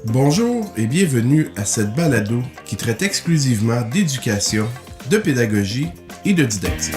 Bonjour et bienvenue à cette balado qui traite exclusivement d'éducation, de pédagogie et de didactique.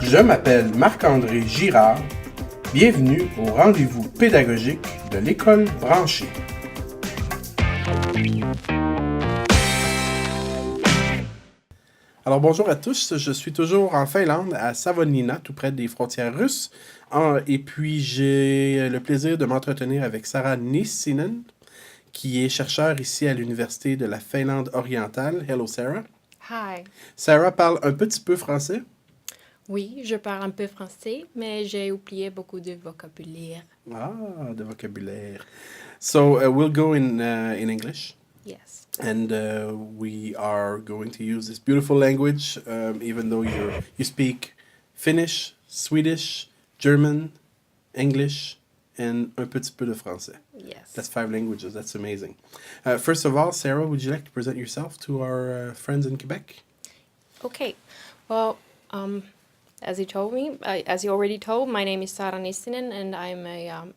Je m'appelle Marc-André Girard. Bienvenue au rendez-vous pédagogique de l'école branchée. Alors bonjour à tous, je suis toujours en Finlande, à Savonlinna, tout près des frontières russes. Et puis j'ai le plaisir de m'entretenir avec Saara Nissinen, qui est chercheure ici à l'Université de la Finlande orientale. Hello Saara. Hi. Saara parle un petit peu français. Oui, je parle un peu français, mais j'ai oublié beaucoup de vocabulaire. Ah, de vocabulaire. So we'll go in English. Yes. And we are going to use this beautiful language, even though you speak Finnish, Swedish, German, English, and un petit peu de français. Yes. That's 5 languages. That's amazing. First of all, Saara, would you like to present yourself to our friends in Quebec? Okay. Well, as you already told, my name is Saara Nissinen, and I'm a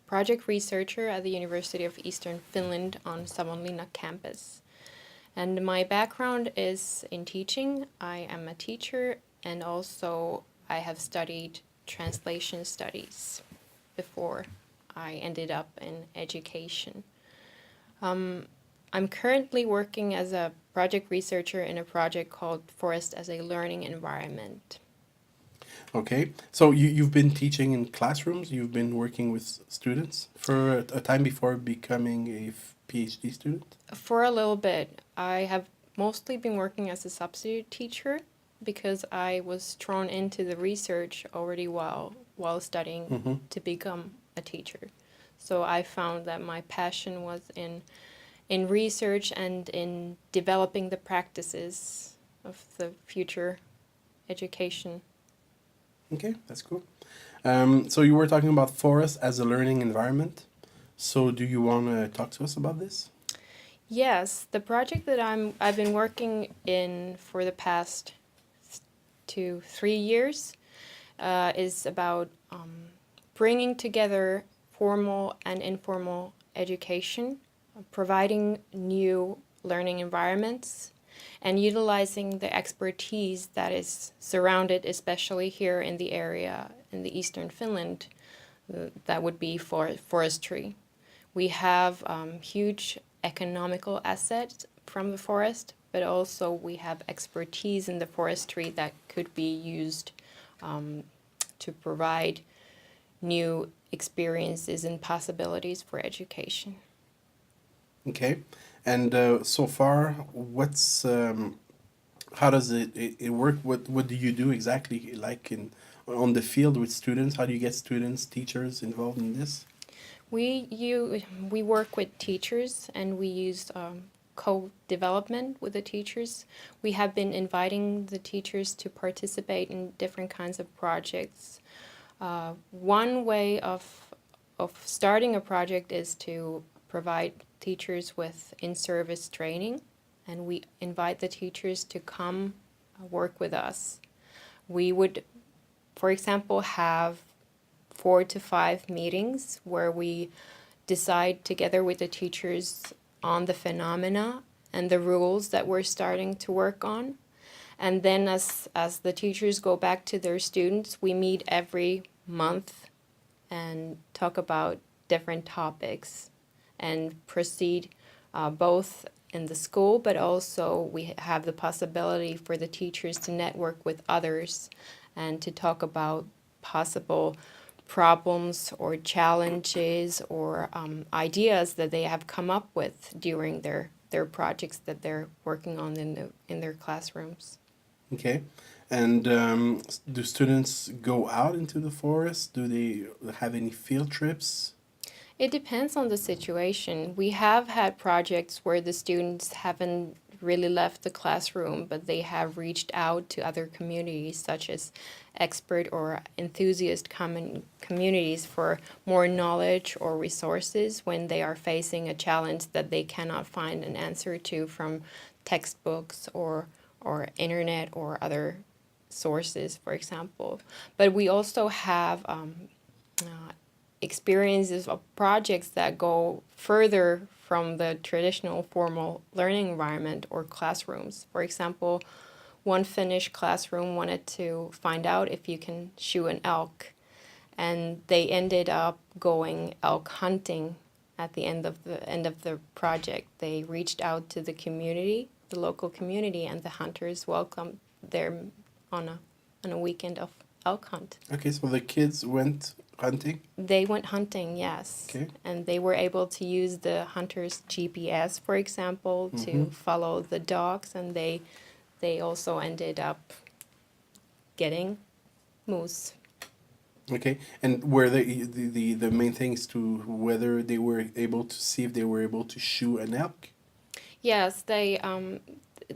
project researcher at the University of Eastern Finland on Savonlinna campus. And my background is in teaching. I am a teacher, and also I have studied translation studies before I ended up in education. I'm currently working as a project researcher in a project called Forest as a Learning Environment. Okay, so you've been teaching in classrooms, you've been working with students for a time before becoming a PhD student? For a little bit. I have mostly been working as a substitute teacher because I was drawn into the research already while studying to become a teacher. So I found that my passion was in research and in developing the practices of the future education. Okay, that's cool. So you were talking about forest as a learning environment. So do you want to talk to us about this? Yes, the project that I've been working in for the past 3 years is about bringing together formal and informal education, providing new learning environments, and utilizing the expertise that is surrounded, especially here in the area in the Eastern Finland, that would be forestry. We have huge economical assets from the forest, but also we have expertise in the forestry that could be used to provide new experiences and possibilities for education. Okay, and so far, how does it work? What do you do exactly, like on the field with students? How do you get students, teachers involved in this? We work with teachers, and we use co-development with the teachers. We have been inviting the teachers to participate in different kinds of projects. One way of starting a project is to provide teachers with in-service training, and we invite the teachers to come work with us. We would, for example, have 4 to 5 meetings where we decide together with the teachers on the phenomena and the rules that we're starting to work on. And then as the teachers go back to their students, we meet every month and talk about different topics and proceed both in the school, but also we have the possibility for the teachers to network with others and to talk about possible problems or challenges or ideas that they have come up with during their projects that they're working on in their classrooms. Okay, and do students go out into the forest? Do they have any field trips? It depends on the situation. We have had projects where the students haven't really left the classroom, but they have reached out to other communities, such as expert or enthusiast communities, for more knowledge or resources when they are facing a challenge that they cannot find an answer to from textbooks or internet or other sources, for example. But we also have experiences of projects that go further from the traditional formal learning environment or classrooms. For example, one Finnish classroom wanted to find out if you can shoot an elk, and they ended up going elk hunting at the end of the project. They reached out to the community, the local community, and the hunters welcomed them on a weekend of elk hunt. Okay, so the kids went hunting? They went hunting, yes. Okay. And they were able to use the hunter's GPS, for example, to follow the dogs, and they also ended up getting moose. Okay, and were the main things to whether they were able to see if they were able to shoot an elk? Yes, they.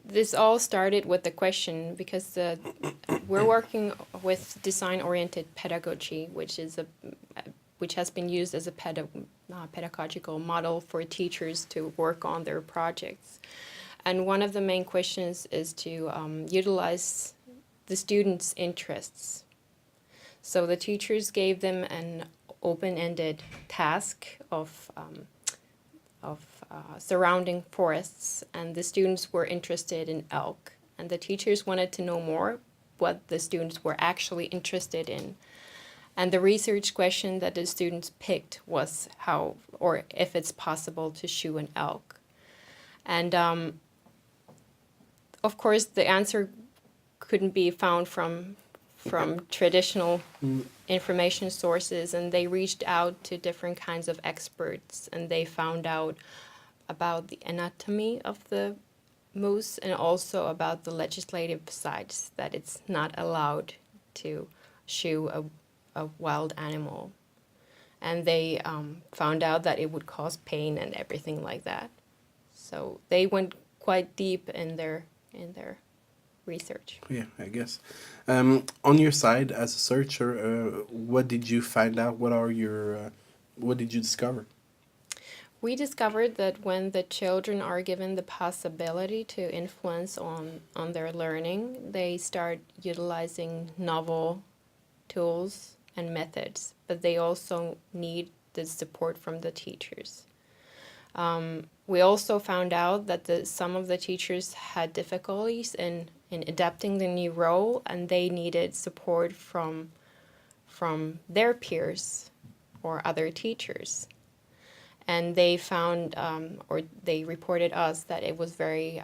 This all started with the question because we're working with design-oriented pedagogy, which has been used as a pedagogical model for teachers to work on their projects. And one of the main questions is to utilize the students' interests. So the teachers gave them an open-ended task of surrounding forests, and the students were interested in elk. And the teachers wanted to know more what the students were actually interested in. And the research question that the students picked was how, or if it's possible to shoot an elk. And of course, the answer couldn't be found from traditional information sources, and they reached out to different kinds of experts, and they found out about the anatomy of the moose and also about the legislative sides, that it's not allowed to shoot a wild animal. And they found out that it would cause pain and everything like that. So they went quite deep in their research. Yeah, I guess. On your side as a searcher, what did you find out? What did you discover? We discovered that when the children are given the possibility to influence on their learning, they start utilizing novel tools and methods, but they also need the support from the teachers. We also found out that some of the teachers had difficulties in adapting the new role, and they needed support from their peers or other teachers. And they found, or they reported us, that it was very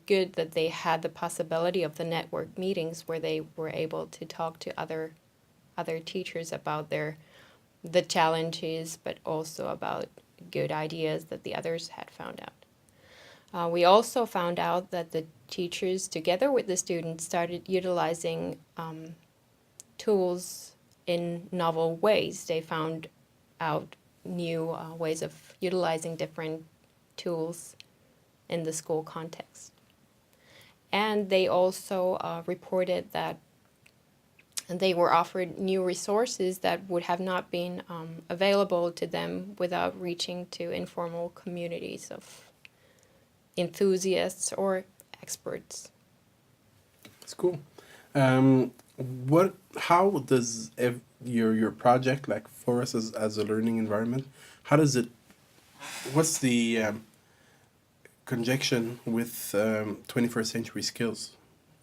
good that they had the possibility of the network meetings where they were able to talk to other teachers about the challenges, but also about good ideas that the others had found out. We also found out that the teachers, together with the students, started utilizing tools in novel ways. They found out new ways of utilizing different tools in the school context. And they also reported that they were offered new resources that would have not been available to them without reaching to informal communities of enthusiasts or experts. That's cool. How does your project, like for us as a learning environment, what's the conjunction with 21st century skills?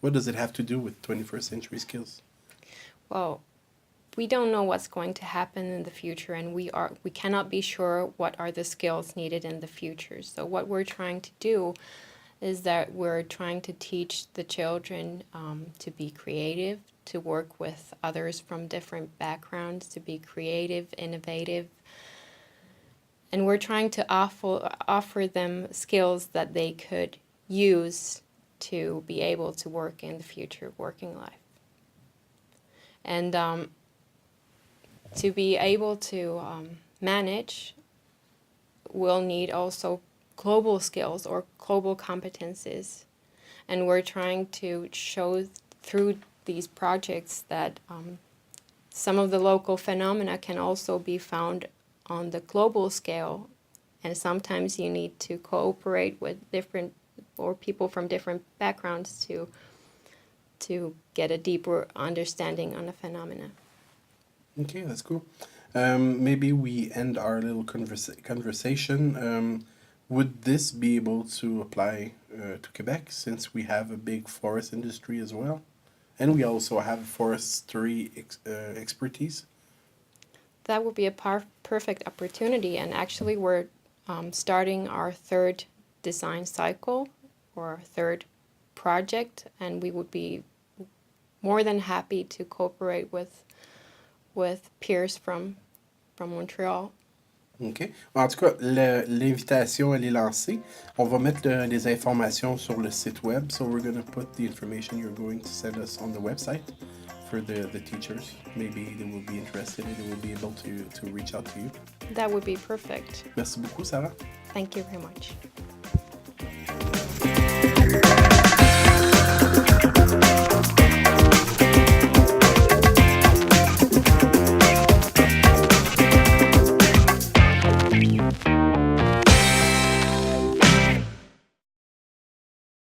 What does it have to do with 21st century skills? Well, we don't know what's going to happen in the future, and we cannot be sure what are the skills needed in the future. So what we're trying to do is that we're trying to teach the children to be creative, to work with others from different backgrounds, to be creative, innovative. And we're trying to offer them skills that they could use to be able to work in the future working life. And to be able to manage, we'll need also global skills or global competences. And we're trying to show through these projects that some of the local phenomena can also be found on the global scale. And sometimes you need to cooperate with different or people from different backgrounds to get a deeper understanding on a phenomena. Okay, that's cool. Maybe we end our little conversation. Would this be able to apply to Quebec since we have a big forest industry as well? And we also have forestry expertise. That would be a perfect opportunity. And actually, we're starting our third design cycle or our third project, and we would be more than happy to cooperate with peers from Montreal. OK. En tout cas, l'invitation, elle est lancée. On va mettre les informations sur le site web. So we're going to put the information you're going to send us on the website for the teachers. Maybe they will be interested and they will be able to reach out to you. That would be perfect. Merci beaucoup, Sarah. Thank you very much.